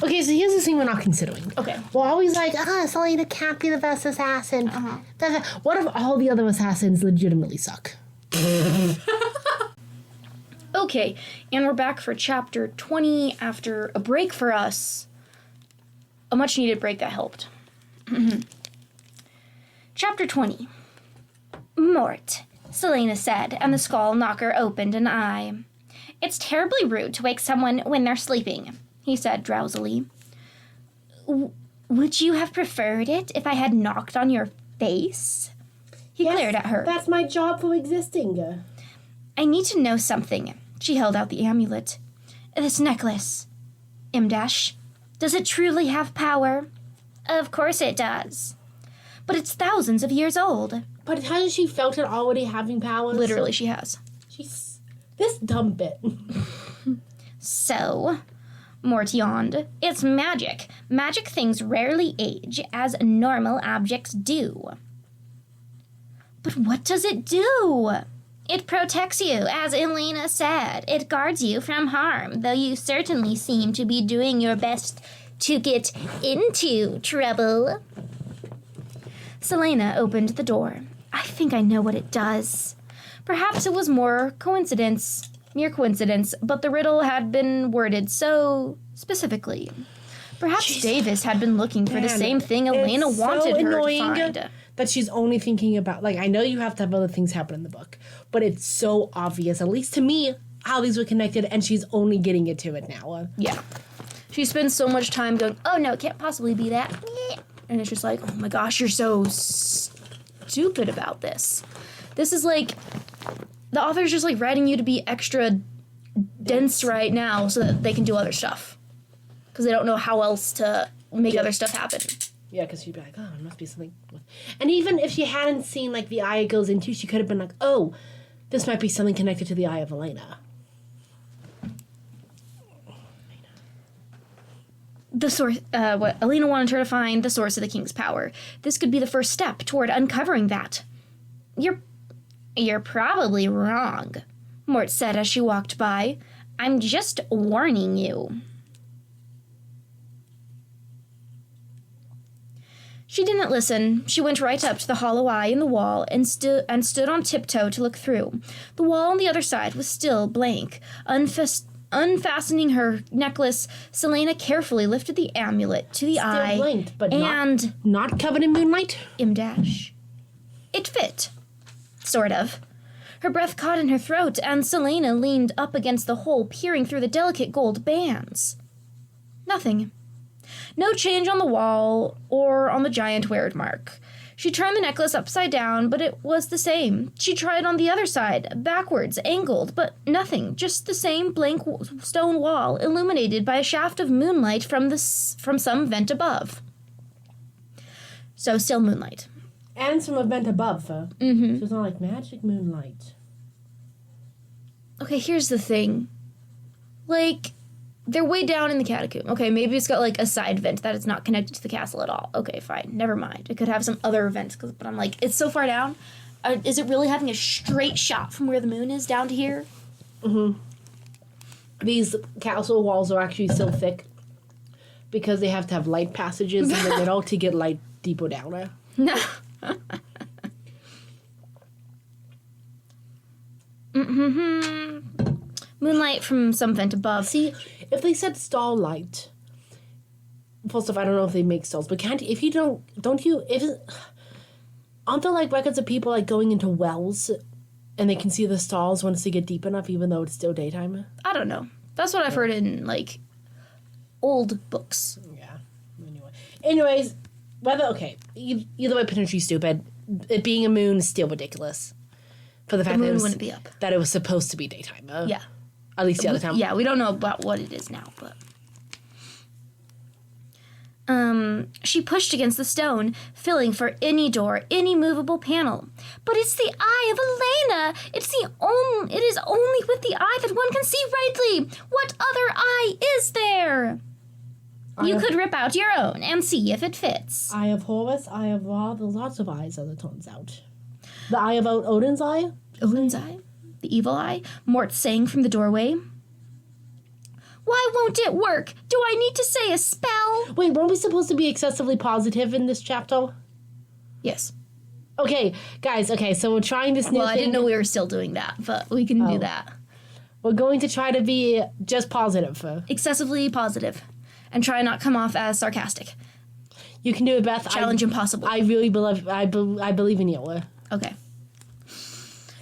Okay, so here's the thing we're not considering. Okay. We're always like, Selena can't be the best assassin. What if all the other assassins legitimately suck? Okay, and we're back for chapter 20 after a break for us. A much-needed break that helped. Chapter 20. Mort, Selena said, and the skull knocker opened an eye. It's terribly rude to wake someone when they're sleeping, he said drowsily. Would you have preferred it if I had knocked on your face? He glared at her. That's my job for existing. I need to know something. She held out the amulet. This necklace. Imdash, does it truly have power? Of course it does. But it's thousands of years old. But hasn't she felt it already having powers? Literally, she has. She's this dumb bit. So, Mort yawned. It's magic. Magic things rarely age, as normal objects do. But what does it do? It protects you, as Elena said. It guards you from harm, though you certainly seem to be doing your best to get into trouble. Selena opened the door. I think I know what it does. Perhaps it was mere coincidence, but the riddle had been worded so specifically. Perhaps Davis had been looking for the same thing Elena wanted her to find. That she's only thinking about, like, I know you have to have other things happen in the book, but it's so obvious, at least to me, how these were connected, and she's only getting into it now. Yeah. She spends so much time going, oh no, it can't possibly be that. And it's just like, oh my gosh, you're so stupid about this. This is like, the author's just like writing you to be extra dense right now so that they can do other stuff. Because they don't know how else to make other stuff happen. Yeah, because she'd be like, oh, it must be something. And even if she hadn't seen, like, the eye it goes into, she could have been like, oh, this might be something connected to the eye of Elena. The source, what Elena wanted her to find, the source of the king's power. This could be the first step toward uncovering that. You're probably wrong, Mort said as she walked by. I'm just warning you. She didn't listen. She went right up to the hollow eye in the wall and stood on tiptoe to look through. The wall on the other side was still blank. Unfastening her necklace, Selena carefully lifted the amulet to the eye. Still blinked, but and not covered in moonlight? Imdash. It fit. Sort of. Her breath caught in her throat, and Selena leaned up against the hole, peering through the delicate gold bands. Nothing. No change on the wall or on the giant weird mark. She turned the necklace upside down, but it was the same. She tried on the other side, backwards, angled, but nothing. Just the same blank stone wall, illuminated by a shaft of moonlight from some vent above. So still moonlight. And from a vent above. Mm-hmm. So it's not like magic moonlight. Okay, here's the thing. Like, they're way down in the catacomb. Okay, maybe it's got, like, a side vent that is not connected to the castle at all. Okay, fine. Never mind. It could have some other vents, but I'm like, it's so far down. Is it really having a straight shot from where the moon is down to here? Mm-hmm. These castle walls are actually so thick because they have to have light passages in the middle to get light deeper down. No. Mm-hmm. Moonlight from some vent above. See, if they said starlight, first off, I don't know if they make stars, but aren't there like records of people like going into wells and they can see the stars once they get deep enough, even though it's still daytime? I don't know. That's what I've heard in like old books. Yeah. Anyways, either way, potentially stupid. It being a moon is still ridiculous. For the fact moon wouldn't be up. That it was supposed to be daytime. Yeah. At least the other time. Yeah, we don't know about what it is now, but... She pushed against the stone, feeling for any door, any movable panel. But it's the eye of Elena! It is only with the eye that one can see rightly! What other eye is there? You could rip out your own and see if it fits. Eye of Horus, Eye of Ra, there's lots of eyes as it turns out. The eye of Odin's eye? Odin's eye? The evil eye? Mort sang from the doorway. Why won't it work? Do I need to say a spell? Wait, weren't we supposed to be excessively positive in this chapter? Yes. Okay, guys, so we're trying this new Well, thing. I didn't know we were still doing that, but we can do that. We're going to try to be just positive. Excessively positive. And try not come off as sarcastic. You can do it, Beth. Challenge impossible. I really believe, I believe in you. Okay.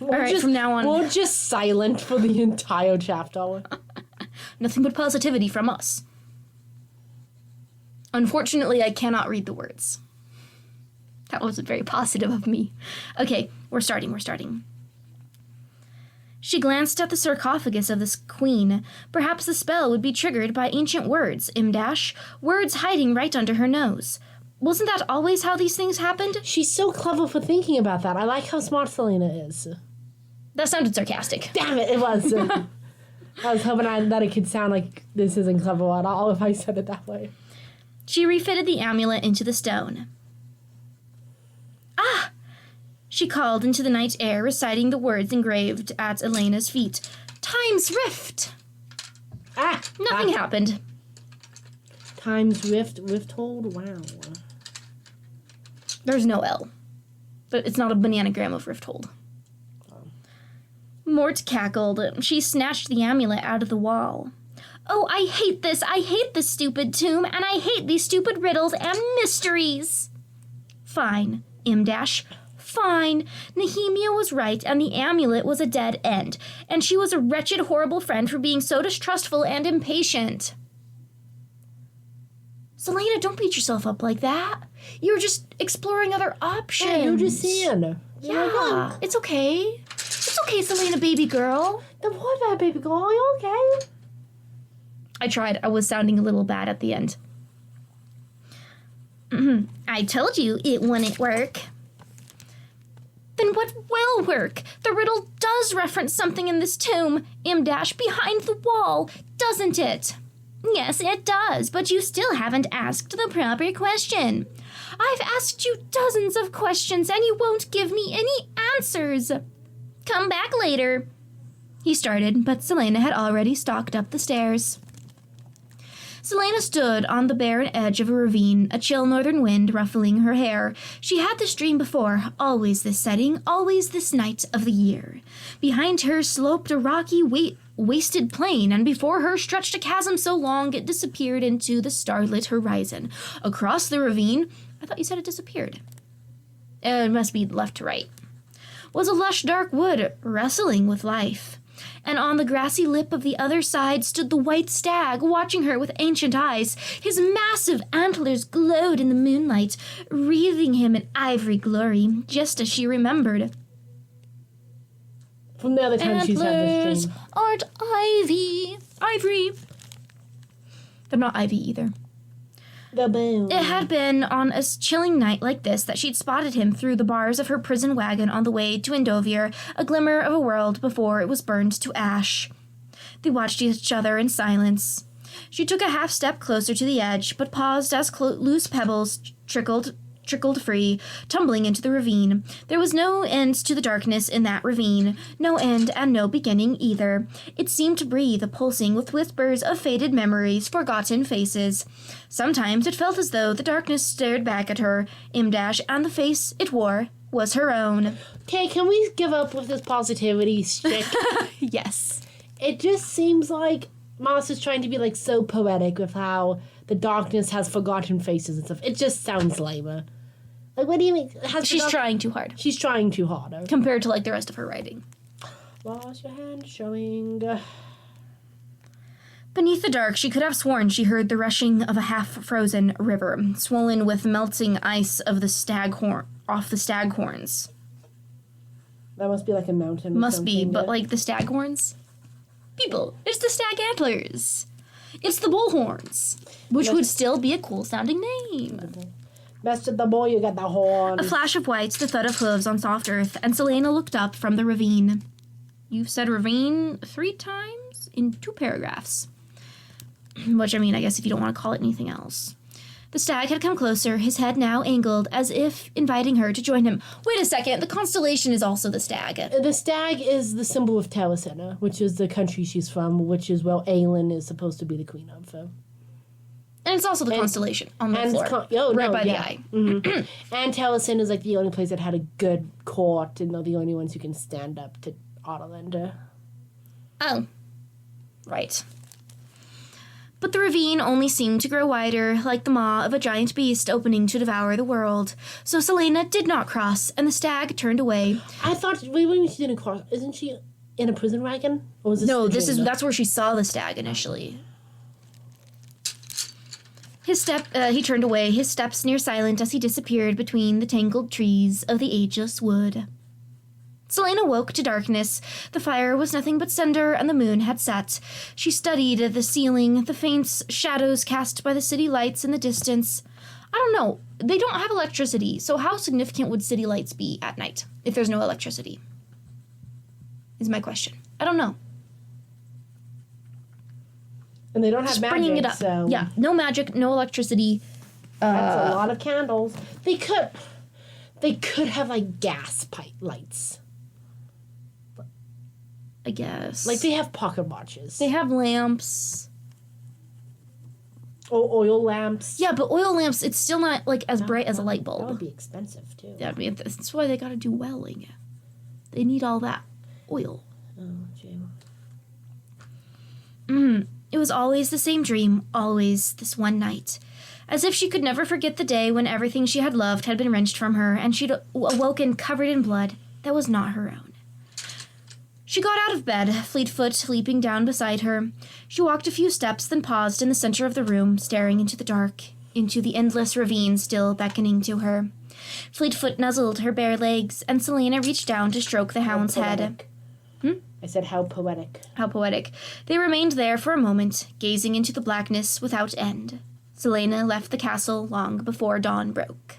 All right, from now on. We're just silent for the entire chapter. Nothing but positivity from us. Unfortunately, I cannot read the words. That wasn't very positive of me. Okay, we're starting. She glanced at the sarcophagus of this queen. Perhaps the spell would be triggered by ancient words, words hiding right under her nose. Wasn't that always how these things happened? She's so clever for thinking about that. I like how smart Selena is. That sounded sarcastic. Damn it, it was. I was hoping that it could sound like this isn't clever at all if I said it that way. She refitted the amulet into the stone. Ah! She called into the night air, reciting the words engraved at Elena's feet. Time's Rift! Nothing happened. Time's Rift hold? Wow. There's no L. But it's not a bananagram of Rifthold. Mort cackled. She snatched the amulet out of the wall. Oh, I hate this. I hate this stupid tomb, and I hate these stupid riddles and mysteries. Fine, Fine. Nehemia was right, and the amulet was a dead end, and she was a wretched, horrible friend for being so distrustful and impatient. Selena, don't beat yourself up like that. You were just exploring other options. Hey, you're just seeing. Yeah, it's okay. It's okay, Selena, baby girl. Then what about baby girl? Are you okay? I tried. I was sounding a little bad at the end. I told you it wouldn't work. Then what will work? The riddle does reference something in this tomb, behind the wall, doesn't it? Yes, it does, but you still haven't asked the proper question. I've asked you dozens of questions, and you won't give me any answers. Come back later. He started, but Selena had already stalked up the stairs. Selena stood on the barren edge of a ravine, a chill northern wind ruffling her hair. She had this dream before, always this setting, always this night of the year. Behind her sloped a rocky, wasted plain, and before her stretched a chasm so long it disappeared into the starlit horizon. Across the ravine, I thought you said it disappeared. It must be left to right. Was a lush dark wood wrestling with life. And on the grassy lip of the other side stood the white stag, watching her with ancient eyes. His massive antlers glowed in the moonlight, wreathing him in ivory glory, just as she remembered. From the other time she's had this Antlers dream. aren't ivory. They're not ivy either. The boom. It had been on a chilling night like this that she'd spotted him through the bars of her prison wagon on the way to Endovier, a glimmer of a world before it was burned to ash. They watched each other in silence. She took a half step closer to the edge, but paused as loose pebbles trickled free, tumbling into the ravine. There was no end to the darkness in that ravine, no end and no beginning either. It seemed to breathe, pulsing with whispers of faded memories, forgotten faces. Sometimes it felt as though the darkness stared back at her, and the face it wore was her own. Okay, can we give up with this positivity shtick? Yes. It just seems like Maas is trying to be like so poetic with how the darkness has forgotten faces and stuff. It just sounds lame. Like, what do you mean? She's trying too hard. She's trying too hard. Compared to, like, the rest of her writing. Lost your hand showing. Beneath the dark, she could have sworn she heard the rushing of a half-frozen river, swollen with melting ice of the off the staghorns. That must be like a mountain. Must be, but like the staghorns? People, it's the stag antlers. It's the bullhorns, which would still be a cool-sounding name. Best of the boy, you got the horn. A flash of white, the thud of hooves on soft earth, and Selena looked up from the ravine. You've said ravine 3 times in 2 paragraphs. Which, I mean, I guess if you don't want to call it anything else. The stag had come closer, his head now angled, as if inviting her to join him. Wait a second, the constellation is also the stag. The stag is the symbol of Talasena, which is the country she's from, which is where Aelin is supposed to be the queen of. So. And it's also the constellation on the floor, right by the eye. Mm-hmm. And Taliesin is like the only place that had a good court, and they're the only ones who can stand up to Otterlander. Oh, right. But the ravine only seemed to grow wider, like the maw of a giant beast opening to devour the world. So Selena did not cross, and the stag turned away. I thought, wait, what do you mean she didn't cross? Isn't she in a prison wagon? Or was this No, that's where she saw the stag initially. He turned away, his steps near silent as he disappeared between the tangled trees of the ageless wood. Selena woke to darkness. The fire was nothing but cinder, and the moon had set. She studied the ceiling, the faint shadows cast by the city lights in the distance. I don't know. They don't have electricity, so how significant would city lights be at night if there's no electricity? Is my question. I don't know. And they don't have magic, bringing it up. So yeah, no magic, no electricity. That's a lot of candles. They could have like gas pipe lights. I guess. Like they have pocket watches. They have lamps. Oh, oil lamps. Yeah, but oil lamps, it's still not like as bright as a light bulb. That would be expensive too. Yeah, I mean, that's why they gotta do welling. They need all that oil. Oh, Jim. It was always the same dream, always this one night. As if she could never forget the day when everything she had loved had been wrenched from her, and she'd awoken covered in blood that was not her own. She got out of bed, Fleetfoot leaping down beside her. She walked a few steps, then paused in the center of the room, staring into the dark, into the endless ravine still beckoning to her. Fleetfoot nuzzled her bare legs, and Selena reached down to stroke the hound's head. I said, how poetic. How poetic. They remained there for a moment, gazing into the blackness without end. Selena left the castle long before dawn broke.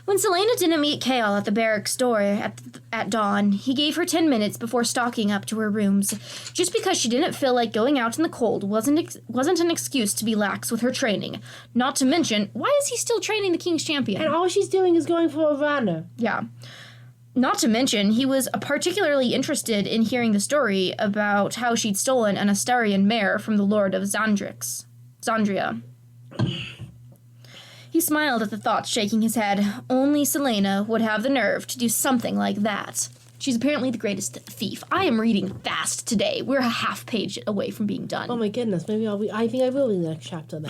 When Selena didn't meet Chaol at the barracks door at dawn, he gave her 10 minutes before stalking up to her rooms. Just because she didn't feel like going out in the cold wasn't an excuse to be lax with her training. Not to mention, why is he still training the King's Champion? And all she's doing is going for a runner. Yeah. Not to mention, he was particularly interested in hearing the story about how she'd stolen an Astarian mare from the Lord of Zandria. He smiled at the thought, shaking his head. Only Selena would have the nerve to do something like that. She's apparently the greatest thief. I am reading fast today. We're a half page away from being done. Oh my goodness, maybe I think I will in the next chapter.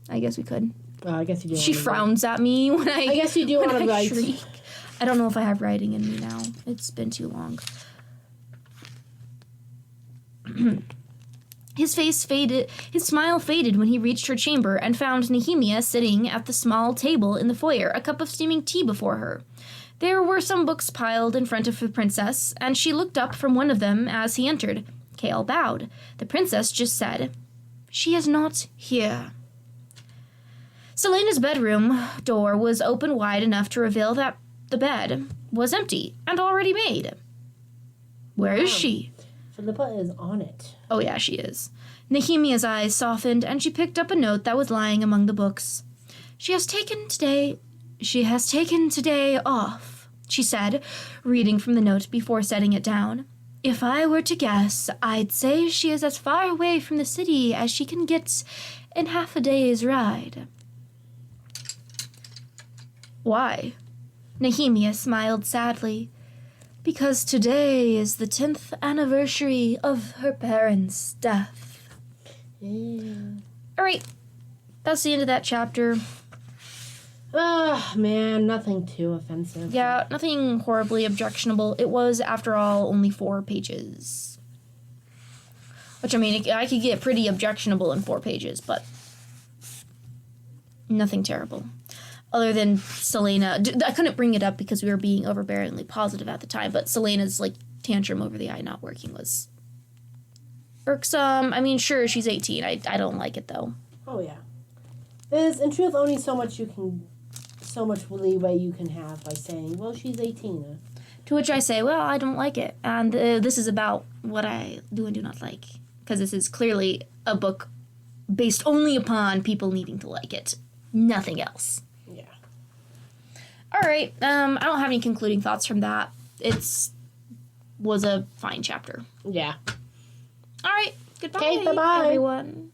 I guess we could. I guess you do. She frowns at me when I guess you do want to write. Shriek. I don't know if I have writing in me now. It's been too long. His smile faded when he reached her chamber and found Nehemia sitting at the small table in the foyer, a cup of steaming tea before her. There were some books piled in front of the princess, and she looked up from one of them as he entered. Chaol bowed. The princess just said, "She is not here." Selena's bedroom door was open wide enough to reveal that the bed was empty and already made. Where is she? Philippa is on it. Oh yeah, she is. Nehemia's eyes softened, and she picked up a note that was lying among the books. She has taken today off, she said, reading from the note before setting it down. If I were to guess, I'd say she is as far away from the city as she can get in half a day's ride. Why? Nehemia smiled sadly. Because today is the 10th anniversary of her parents' death. Yeah. All right, that's the end of that chapter. Oh, man, nothing too offensive. Yeah, nothing horribly objectionable. It was, after all, only 4 pages. Which, I mean, I could get pretty objectionable in 4 pages, but nothing terrible. Other than Selena, I couldn't bring it up because we were being overbearingly positive at the time, but Selena's, tantrum over the eye not working was irksome. I mean, sure, she's 18. I don't like it, though. Oh, yeah. There's, in truth, only so much leeway you can have by saying, well, she's 18. To which I say, well, I don't like it. And this is about what I do and do not like. Because this is clearly a book based only upon people needing to like it. Nothing else. Yeah. All right. I don't have any concluding thoughts from that. Was a fine chapter. Yeah. All right. Goodbye, Okay, bye-bye. everyone.